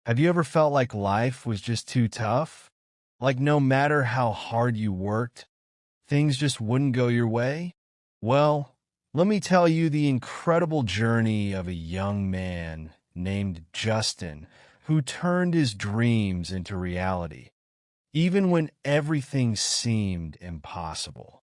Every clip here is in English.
Have you ever felt like life was just too tough? Like no matter how hard you worked, things just wouldn't go your way? Well, let me tell you the incredible journey of a young man named Justen who turned his dreams into reality, even when everything seemed impossible.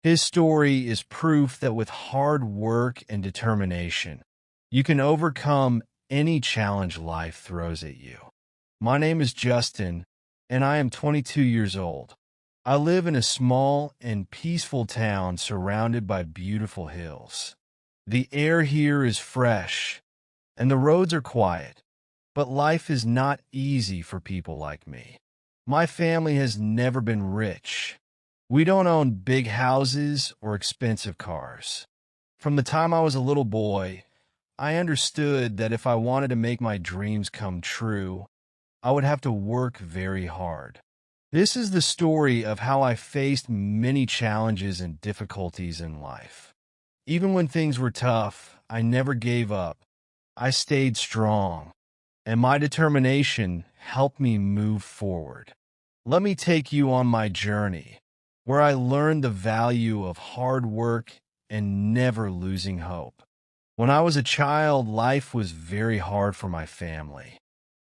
His story is proof that with hard work and determination, you can overcome any challenge life throws at you. My name is Justin, and I am 22 years old. I live in a small and peaceful town surrounded by beautiful hills. The air here is fresh, and the roads are quiet, but life is not easy for people like me. My family has never been rich. We don't own big houses or expensive cars. From the time I was a little boy, I understood that if I wanted to make my dreams come true, I would have to work very hard. This is the story of how I faced many challenges and difficulties in life. Even when things were tough, I never gave up. I stayed strong, and my determination helped me move forward. Let me take you on my journey, where I learned the value of hard work and never losing hope. When I was a child, life was very hard for my family.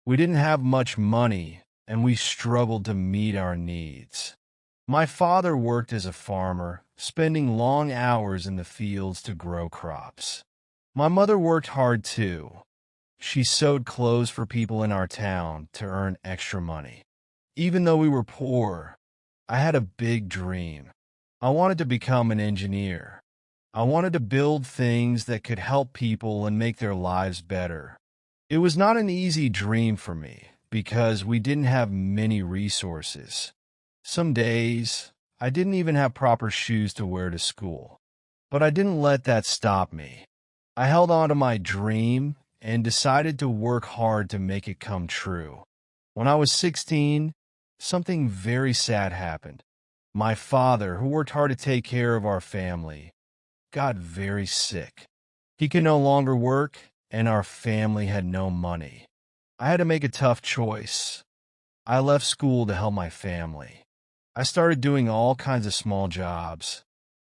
We didn't have much money, and we struggled to meet our needs. My father worked as a farmer, spending long hours in the fields to grow crops. My mother worked hard too. She sewed clothes for people in our town to earn extra money. Even though we were poor, I had a big dream. I wanted to become an engineer. I wanted to build things that could help people and make their lives better. It was not an easy dream for me because we didn't have many resources. Some days, I didn't even have proper shoes to wear to school. But I didn't let that stop me. I held on to my dream and decided to work hard to make it come true. When I was 16, something very sad happened. My father, who worked hard to take care of our family, got very sick. He could no longer work, and our family had no money. I had to make a tough choice. I left school to help my family. I started doing all kinds of small jobs.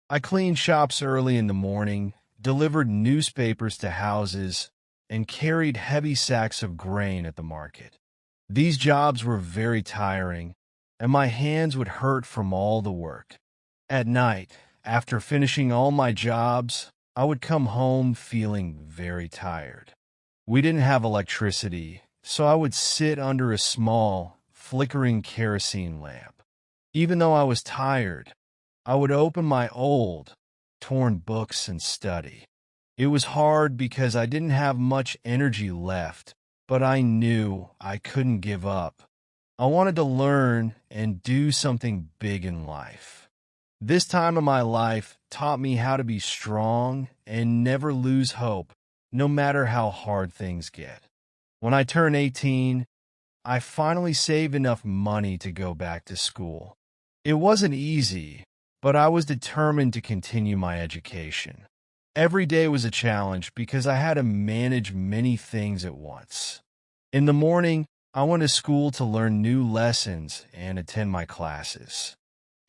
I cleaned shops early in the morning, delivered newspapers to houses, and carried heavy sacks of grain at the market. These jobs were very tiring, and my hands would hurt from all the work. At night, after finishing all my jobs, I would come home feeling very tired. We didn't have electricity, so I would sit under a small, flickering kerosene lamp. Even though I was tired, I would open my old, torn books and study. It was hard because I didn't have much energy left, but I knew I couldn't give up. I wanted to learn and do something big in life. This time of my life taught me how to be strong and never lose hope, no matter how hard things get. When I turned 18, I finally saved enough money to go back to school. It wasn't easy, but I was determined to continue my education. Every day was a challenge because I had to manage many things at once. In the morning, I went to school to learn new lessons and attend my classes.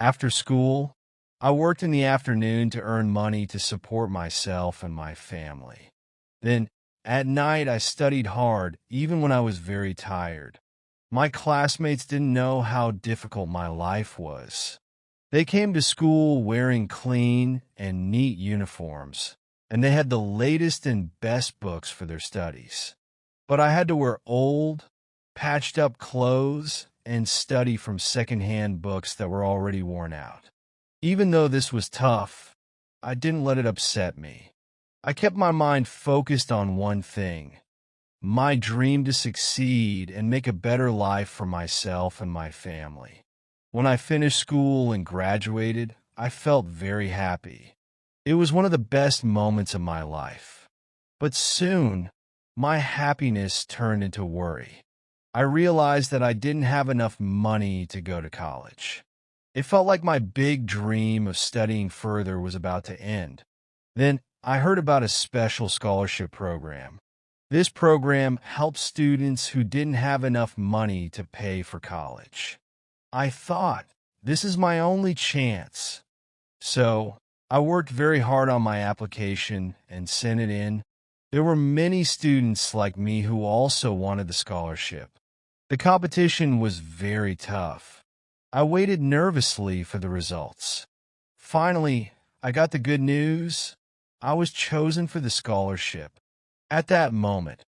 After school, I worked in the afternoon to earn money to support myself and my family. Then, at night, I studied hard, even when I was very tired. My classmates didn't know how difficult my life was. They came to school wearing clean and neat uniforms, and they had the latest and best books for their studies. But I had to wear old, patched-up clothes and study from secondhand books that were already worn out. Even though this was tough, I didn't let it upset me. I kept my mind focused on one thing: my dream to succeed and make a better life for myself and my family. When I finished school and graduated, I felt very happy. It was one of the best moments of my life. But soon, my happiness turned into worry. I realized that I didn't have enough money to go to college. It felt like my big dream of studying further was about to end. Then I heard about a special scholarship program. This program helps students who didn't have enough money to pay for college. I thought, this is my only chance. So I worked very hard on my application and sent it in. There were many students like me who also wanted the scholarship. The competition was very tough. I waited nervously for the results. Finally, I got the good news. I was chosen for the scholarship. At that moment,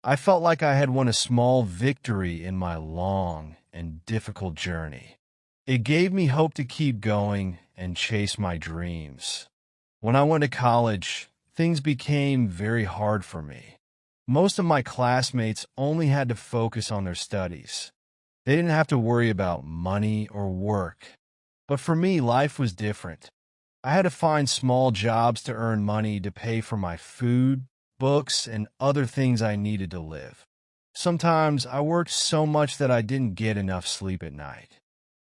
I felt like I had won a small victory in my long and difficult journey. It gave me hope to keep going and chase my dreams. When I went to college, things became very hard for me. Most of my classmates only had to focus on their studies. They didn't have to worry about money or work. But for me, life was different. I had to find small jobs to earn money to pay for my food, books, and other things I needed to live. Sometimes I worked so much that I didn't get enough sleep at night.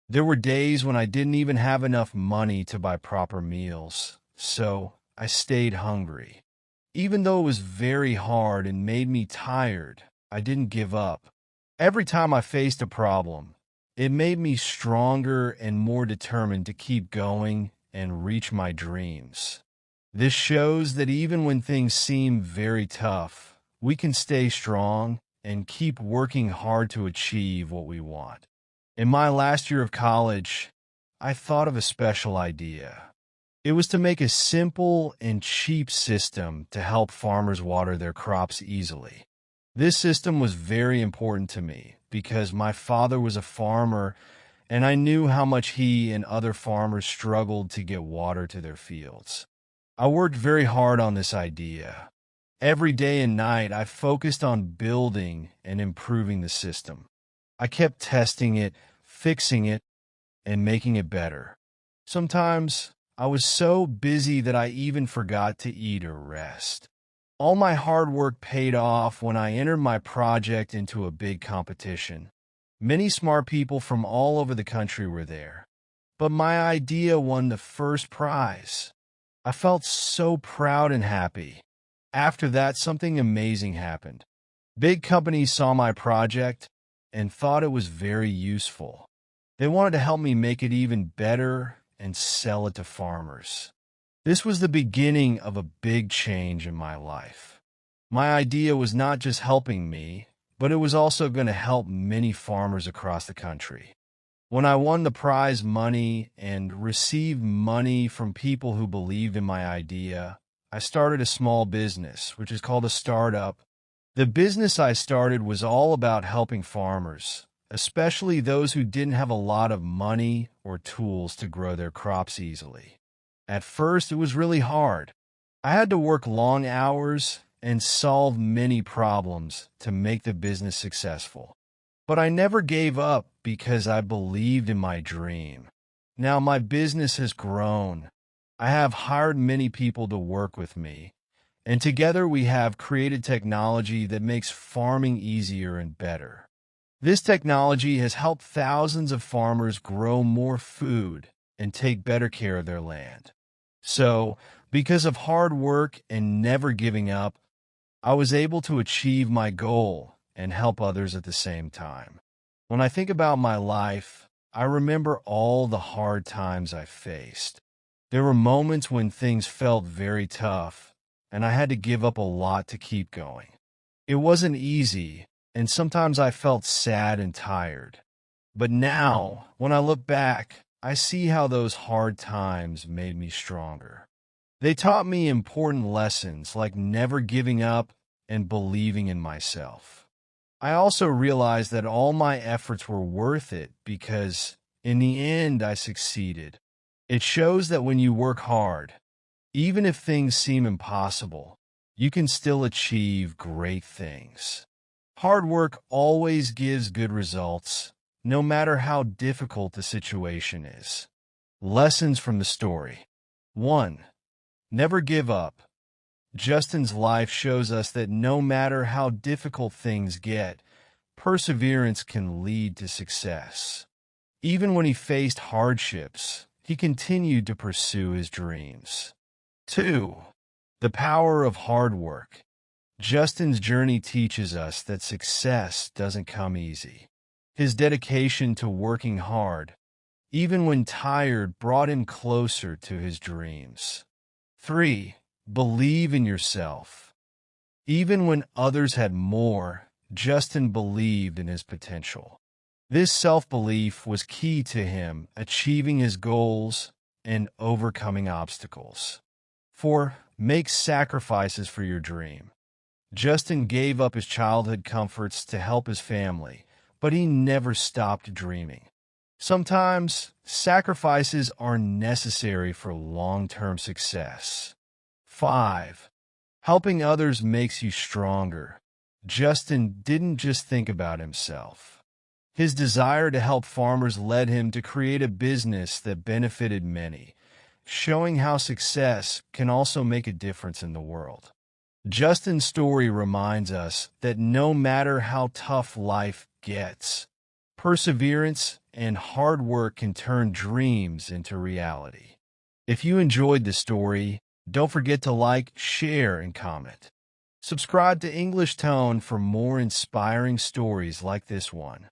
There were days when I didn't even have enough money to buy proper meals, so I stayed hungry. Even though it was very hard and made me tired, I didn't give up. Every time I faced a problem, it made me stronger and more determined to keep going and reach my dreams. This shows that even when things seem very tough, we can stay strong and keep working hard to achieve what we want. In my last year of college, I thought of a special idea. It was to make a simple and cheap system to help farmers water their crops easily. This system was very important to me because my father was a farmer and I knew how much he and other farmers struggled to get water to their fields. I worked very hard on this idea. Every day and night, I focused on building and improving the system. I kept testing it, fixing it, and making it better. Sometimes I was so busy that I even forgot to eat or rest. All my hard work paid off when I entered my project into a big competition. Many smart people from all over the country were there, but my idea won the first prize. I felt so proud and happy. After that, something amazing happened. Big companies saw my project and thought it was very useful. They wanted to help me make it even better and sell it to farmers. This was the beginning of a big change in my life. My idea was not just helping me, but it was also going to help many farmers across the country. When I won the prize money and received money from people who believed in my idea, I started a small business, which is called a startup. The business I started was all about helping farmers, especially those who didn't have a lot of money or tools to grow their crops easily. At first, it was really hard. I had to work long hours and solve many problems to make the business successful. But I never gave up because I believed in my dream. Now my business has grown. I have hired many people to work with me, and together we have created technology that makes farming easier and better. This technology has helped thousands of farmers grow more food and take better care of their land. So, because of hard work and never giving up, I was able to achieve my goal and help others at the same time. When I think about my life, I remember all the hard times I faced. There were moments when things felt very tough, and I had to give up a lot to keep going. It wasn't easy, and sometimes I felt sad and tired. But now, when I look back, I see how those hard times made me stronger. They taught me important lessons like never giving up and believing in myself. I also realized that all my efforts were worth it because, in the end, I succeeded. It shows that when you work hard, even if things seem impossible, you can still achieve great things. Hard work always gives good results, no matter how difficult the situation is. Lessons from the story. 1. Never give up. Justen's life shows us that no matter how difficult things get, perseverance can lead to success. Even when he faced hardships, he continued to pursue his dreams. 2. The power of hard work. Justen's journey teaches us that success doesn't come easy. His dedication to working hard, even when tired, brought him closer to his dreams. 3. Believe in yourself. Even when others had more, Justen believed in his potential. This self-belief was key to him achieving his goals and overcoming obstacles. 4. Make sacrifices for your dream. Justen gave up his childhood comforts to help his family, but he never stopped dreaming. Sometimes, sacrifices are necessary for long-term success. 5. Helping others makes you stronger. Justen didn't just think about himself. His desire to help farmers led him to create a business that benefited many, showing how success can also make a difference in the world. Justen's story reminds us that no matter how tough life gets, perseverance and hard work can turn dreams into reality. If you enjoyed the story, don't forget to like, share, and comment. Subscribe to English Tone for more inspiring stories like this one.